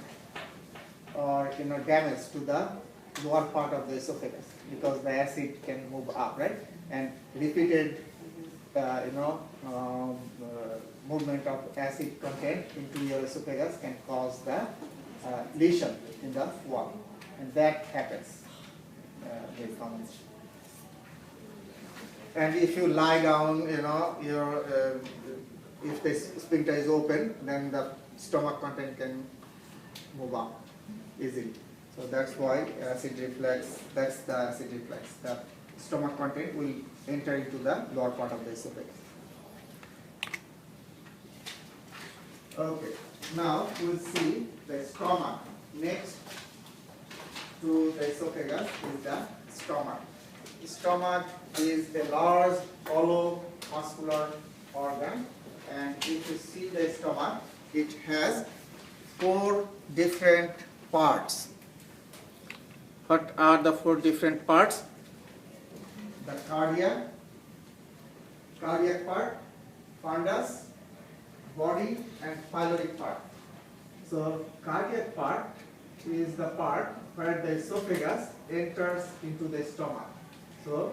or damage to the lower part of the esophagus, because the acid can move up, right? And repeated movement of acid content into your esophagus can cause the lesion in the wall, and that happens very commonly. And if you lie down, if the sphincter is open, then the stomach content can move up easily. So that's why acid reflux, that's the acid reflux. The stomach content will enter into the lower part of the esophagus. Okay, now we'll see the stomach. Next to the esophagus is the stomach. The stomach is a large, hollow, muscular organ, and if you see the stomach, it has 4 different parts. What are the 4 different parts? The cardiac part, fundus, body, and pyloric part. So cardiac part is the part where the esophagus enters into the stomach. So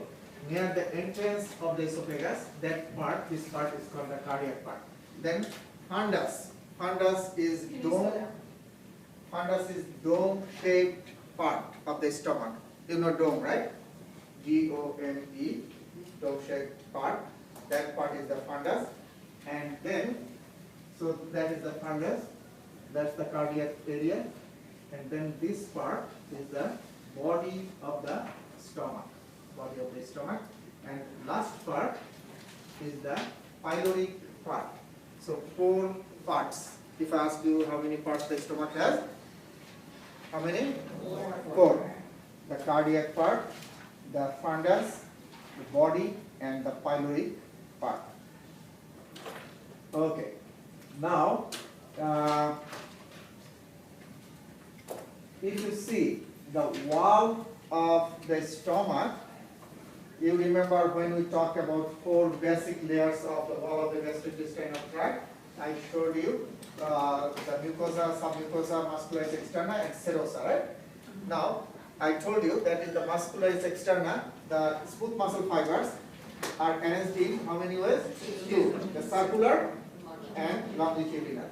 near the entrance of the esophagus, this part is called the cardiac part. Then fundus. Fundus is dome-shaped part of the stomach. You know dome, right? D-O-M-E, dome-shaped part. That part is the fundus. And then, so that is the fundus. That's the cardiac area. And then this part is the body of the stomach. Body of the stomach. And last part is the pyloric part. So 4 parts. If I ask you how many parts the stomach has, how many? 4. The cardiac part, the fundus, the body, and the pyloric part. Okay. Now, if you see the wall of the stomach, you remember when we talked about 4 basic layers of the wall of the gastrointestinal tract. I showed you the mucosa, submucosa, muscularis externa, and serosa, right? Now, I told you that in the muscularis externa, the smooth muscle fibers are arranged in how many ways? 2. The circular and longitudinal.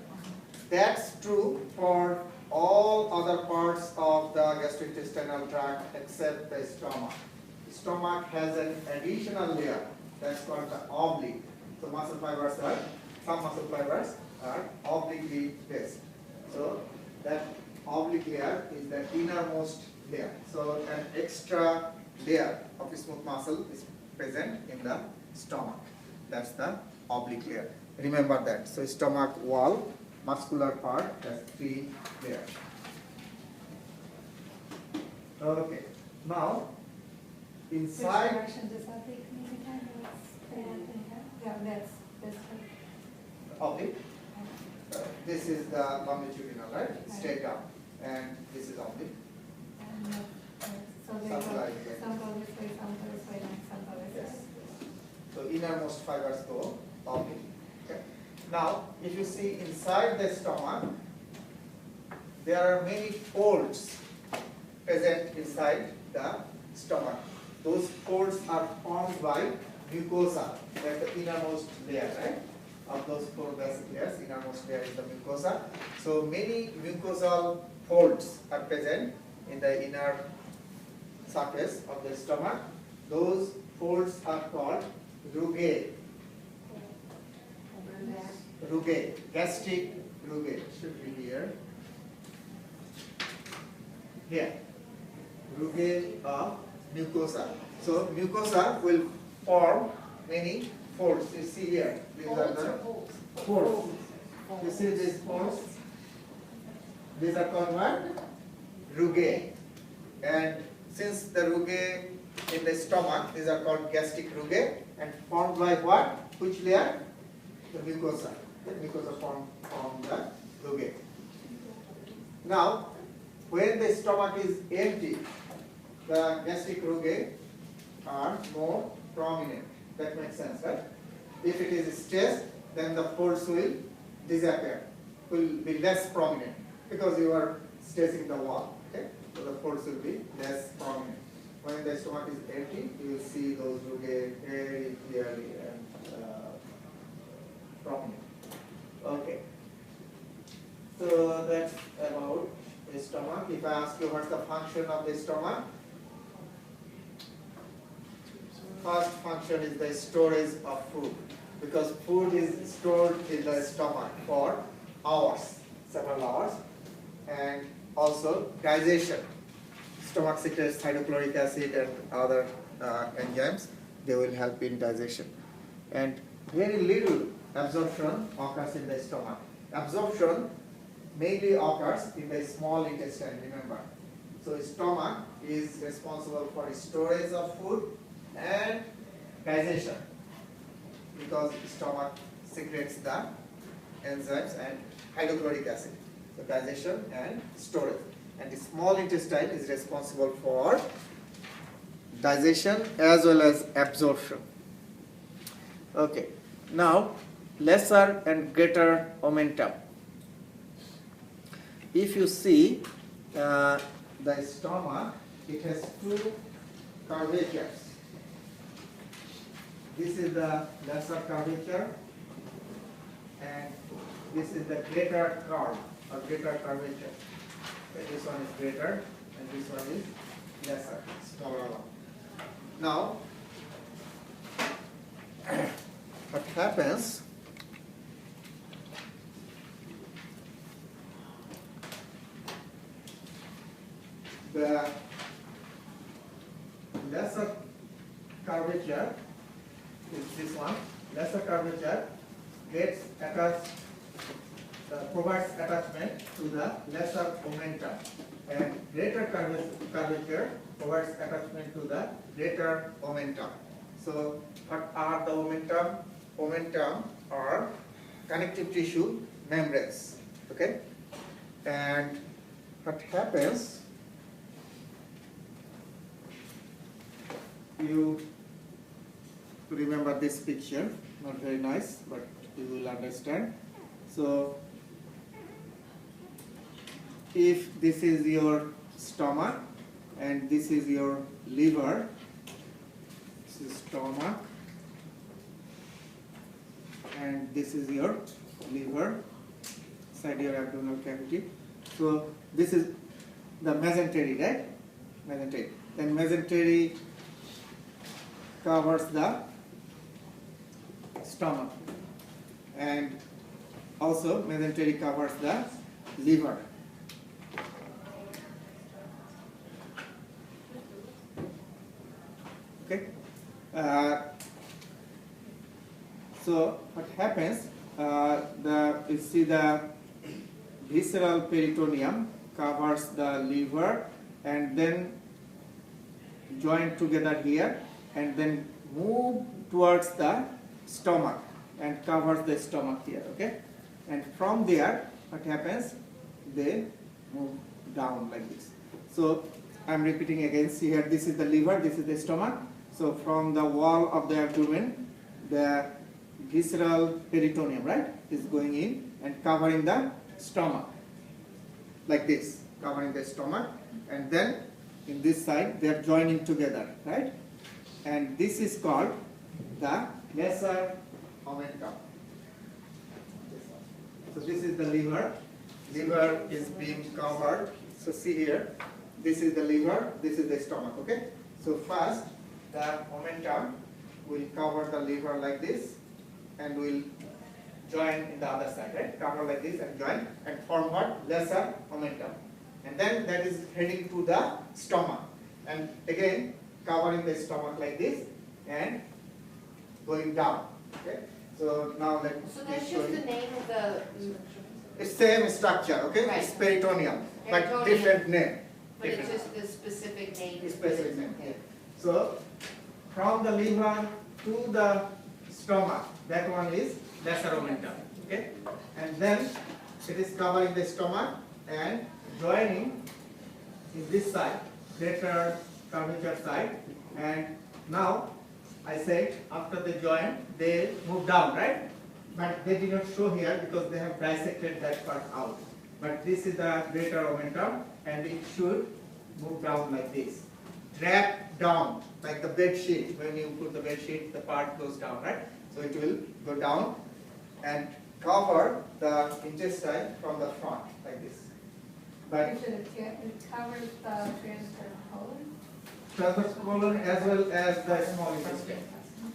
That's true for all other parts of the gastrointestinal tract except the stomach. The stomach has an additional layer that's called the oblique. So some muscle fibers are obliquely placed. So that oblique layer is the innermost layer. So an extra layer of smooth muscle is present in the stomach. That's the oblique layer. Remember that. So stomach wall, muscular part has 3 layers. Okay. Now, Which inside direction does that take me again? Yeah, that's this one. oblique, this is the longitudinal, right? Straight down. And this is oblique. And, so they Something go, like that. some go this way, some go this way, and some go this Yes. way. So innermost fibers go oblique. Okay. Now, if you see inside the stomach, there are many folds present inside the stomach. Those folds are formed by mucosa. That's the innermost layer, right? Of those 4 basic layers, innermost layer is the mucosa. So many mucosal folds are present in the inner surface of the stomach. Those folds are called rugae. Rugae, gastric rugae, should be here. Here, rugae of mucosa. So mucosa will form many folds. You see here, these are the folds. You see these folds? These are called what? Rugae. And since the rugae in the stomach, these are called gastric rugae, and formed by what? Which layer? The mucosa. The mucosa form the rugae. Now, when the stomach is empty, the gastric rugae are more prominent. That makes sense, right? If it is stressed, then the folds will disappear, will be less prominent because you are stressing the wall. Okay, so the folds will be less prominent. When the stomach is empty, you will see those rugae very clearly and prominent. Okay. So that's about the stomach. If I ask you what's the function of the stomach, first function is the storage of food, because food is stored in the stomach for hours, several hours, and also digestion. Stomach secretes hydrochloric acid and other enzymes. They will help in digestion. And very little absorption occurs in the stomach. Absorption mainly occurs in the small intestine, remember. So stomach is responsible for storage of food and digestion, because stomach secretes the enzymes and hydrochloric acid. So digestion and storage. And the small intestine is responsible for digestion as well as absorption. Okay. Now, lesser and greater omentum. If you see the stomach, it has 2 curvatures. This is the lesser curvature, and this is the greater curve or greater curvature. Okay, this one is greater and this one is lesser, smaller one. Now, what happens? The lesser curvature is this one. Lesser curvature gets attached, provides attachment to the lesser omentum, and greater curvature provides attachment to the greater omentum. So, what are the omentum? Omentum are connective tissue membranes. Okay, and what happens? You remember this picture, not very nice, but you will understand. So, if this is your stomach and this is your liver, this is stomach and this is your liver, inside your abdominal cavity. So, this is the mesentery, right? Mesentery. Then mesentery covers the stomach, and also mesentery covers the liver. So what happens, you see the visceral peritoneum covers the liver and then join together here and then move towards the stomach and covers the stomach here, okay? And from there, what happens? They move down like this. So I'm repeating again, see here, this is the liver, this is the stomach. So from the wall of the abdomen, the visceral peritoneum, right, is going in and covering the stomach, like this, covering the stomach. And then in this side, they are joining together, right? And this is called the lesser omentum. So this is the liver. Liver is being covered. So see here, this is the liver, this is the stomach, okay? So first, the omentum will cover the liver like this and will join in the other side, right? Cover like this and join and form what? Lesser omentum. And then that is heading to the stomach. And again, covering the stomach like this and going down, okay? So now let me So that's show just you. the name of the, It's same structure, okay? Right. It's peritoneum, but Peritoneum. different name. but it's Different. just the specific name. It's specific name, yeah. So from the liver to the stomach, that one is lesser omentum, okay? And then it is covering the stomach and joining in this side, greater curvature side. And now I said after they join, they move down, right? But they did not show here because they have dissected that part out. But this is the greater omentum and it should move down like this. Drag down like the bed sheet. When you put the bed sheet, the part goes down, right? So it will go down and cover the intestine from the front like this. But It covers the transverse colon. transverse colon as well as the small intestine.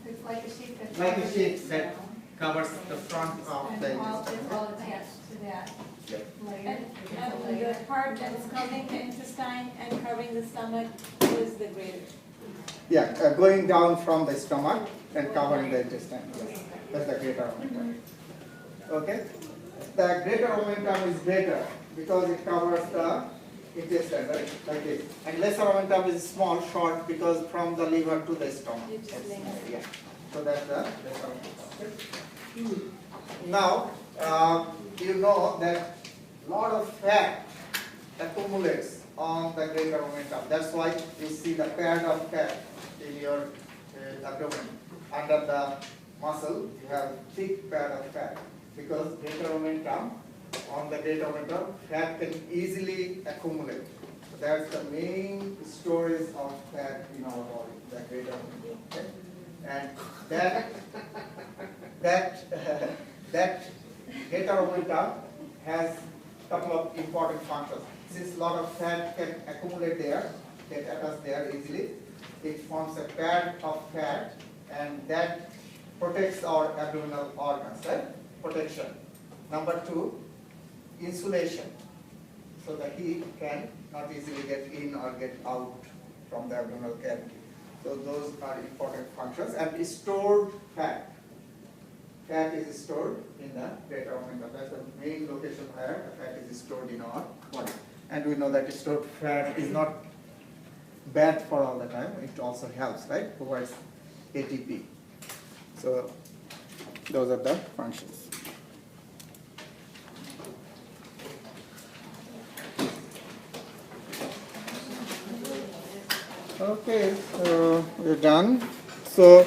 It's like a sheet that. Like a covers sheet it that down. covers the front of the And all, intestine. it's all attached to that Yep. layer. It's a And layer. the part that's covering the intestine and covering the stomach is the greater. Yeah, going down from the stomach and covering the intestine. Yes. That's the greater omentum. Okay? The greater omentum is greater because it covers the intestine, right? Like this. And lesser omentum is small, short, because from the liver to the stomach. It just It's links. small, yeah. So that's the lesser omentum. Okay? Now, you know that lot of fat accumulates on the greater omentum. That's why you see the pad of fat in your abdomen. Under the muscle, you have thick pad of fat because greater omentum, on the greater omentum, fat can easily accumulate. That's the main storage of fat in our body, the greater omentum. Okay? And that greater omentum has couple of important functions. Since a lot of fat can accumulate there, get attached there easily, it forms a pad of fat and that protects our abdominal organs, right? Protection. Number two, insulation. So the heat can not easily get in or get out from the abdominal cavity. So those are important functions. And stored fat. Fat is stored in the greater omentum. That's the main location where the fat is stored in our body. And we know that stored fat is not bad for all the time. It also helps, right? Provides ATP. So those are the functions. Okay, so we're done. So